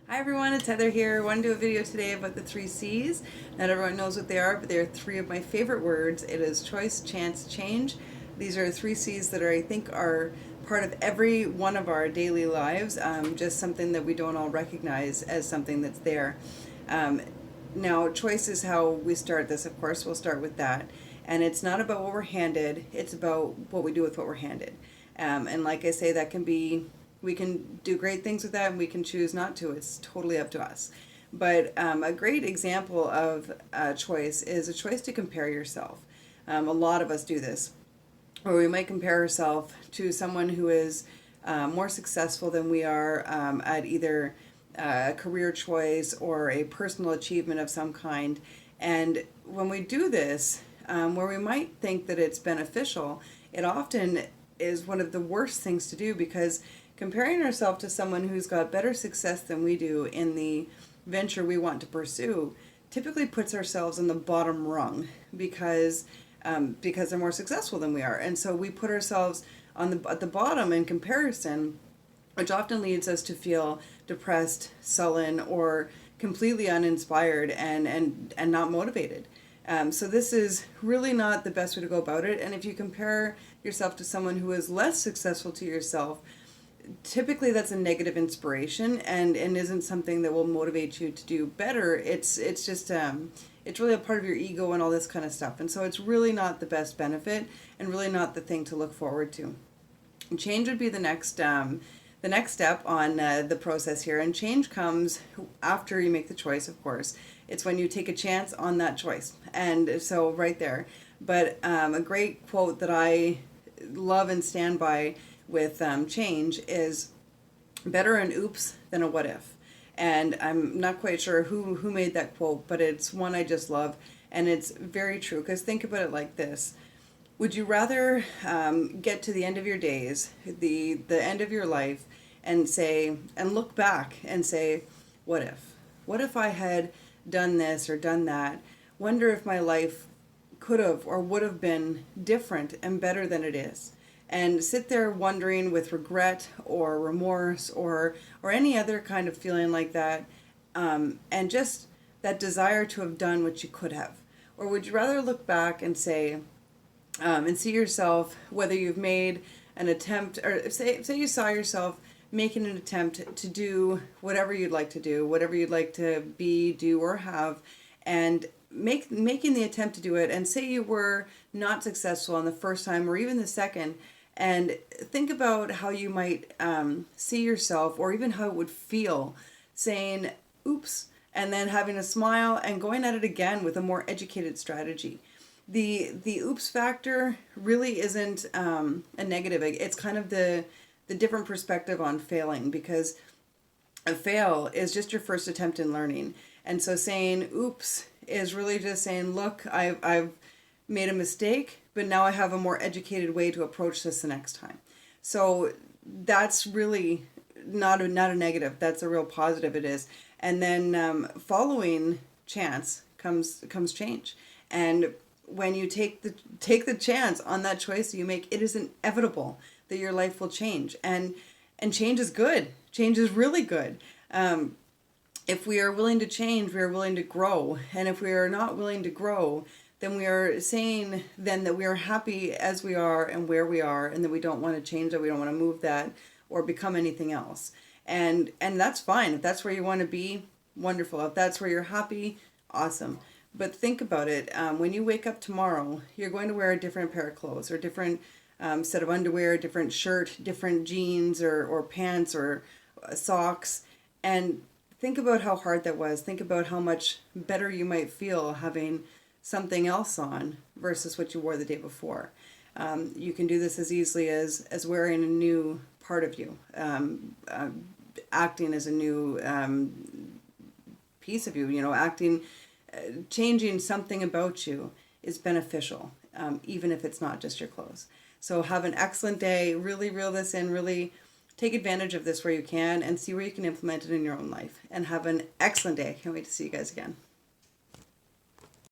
Hi everyone, it's Heather here. I want to do a video today about the 3 C's. Not everyone knows what they are, but they are three of my favorite words. It is choice, chance, change. These are 3 C's that I think are part of every one of our daily lives, just something that we don't all recognize as something that's there. Um, Now, choice is how we start this, of course. We'll start with that. And it's not about what we're handed, it's about what we do with what we're handed. And like I say, that can be, we can do great things with that and we can choose not to. It's totally up to us. But a great example of a choice is a choice to compare yourself. A lot of us do this, or we might compare ourselves to someone who is more successful than we are at either a career choice or a personal achievement of some kind. And when we do this, where we might think that it's beneficial, it often is one of the worst things to do, because comparing ourselves to someone who's got better success than we do in the venture we want to pursue typically puts ourselves in the bottom rung, because they're more successful than we are, and so we put ourselves at the bottom in comparison, which often leads us to feel depressed, sullen, or completely uninspired and not motivated. So this is really not the best way to go about it. And if you compare yourself to someone who is less successful to yourself, typically that's a negative inspiration and isn't something that will motivate you to do better. It's just it's really a part of your ego and all this kind of stuff. And so it's really not the best benefit and really not the thing to look forward to. And change would be the next step on the process here. And change comes after you make the choice, of course. It's when you take a chance on that choice. And so right there. But a great quote that I love and stand by with change is better an oops than a what if. And I'm not quite sure who made that quote, but it's one I just love. And it's very true, because think about it like this. Would you rather get to the end of your days, the end of your life, and say, and look back and say, what if? What if I had done this or done that? Wonder if my life could have or would have been different and better than it is. And sit there wondering with regret or remorse or any other kind of feeling like that, and just that desire to have done what you could have. Or would you rather look back and say, and see yourself, whether you've made an attempt, or say you saw yourself making an attempt to do whatever you'd like to do, whatever you'd like to be, do, or have, and making the attempt to do it, and say you were not successful on the first time or even the second, and think about how you might see yourself, or even how it would feel, saying, oops, and then having a smile and going at it again with a more educated strategy. The oops factor really isn't a negative. It's kind of the different perspective on failing, because a fail is just your first attempt in learning. And so saying oops is really just saying, look, I've made a mistake, but now I have a more educated way to approach this the next time. So that's really not a negative. That's a real positive. It is. And then following chance comes change. And when you take the chance on that choice that you make, it is inevitable that your life will change. And change is good. Change is really good. If we are willing to change, we are willing to grow. And if we are not willing to grow, then we are saying then that we are happy as we are and where we are, and that we don't want to change that, we don't want to move that or become anything else. And that's fine. If that's where you want to be, wonderful. If that's where you're happy, awesome. But think about it. When you wake up tomorrow, you're going to wear a different pair of clothes, or different set of underwear, different shirt, different jeans or pants or socks. And think about how hard that was. Think about how much better you might feel having something else on versus what you wore the day before. You can do this as easily as wearing a new part of you, acting as a new piece of you, acting, changing something about you is beneficial, even if it's not just your clothes. So have an excellent day. Really reel this in, really take advantage of this where you can, and see where you can implement it in your own life. And have an excellent day. Can't wait to see you guys again.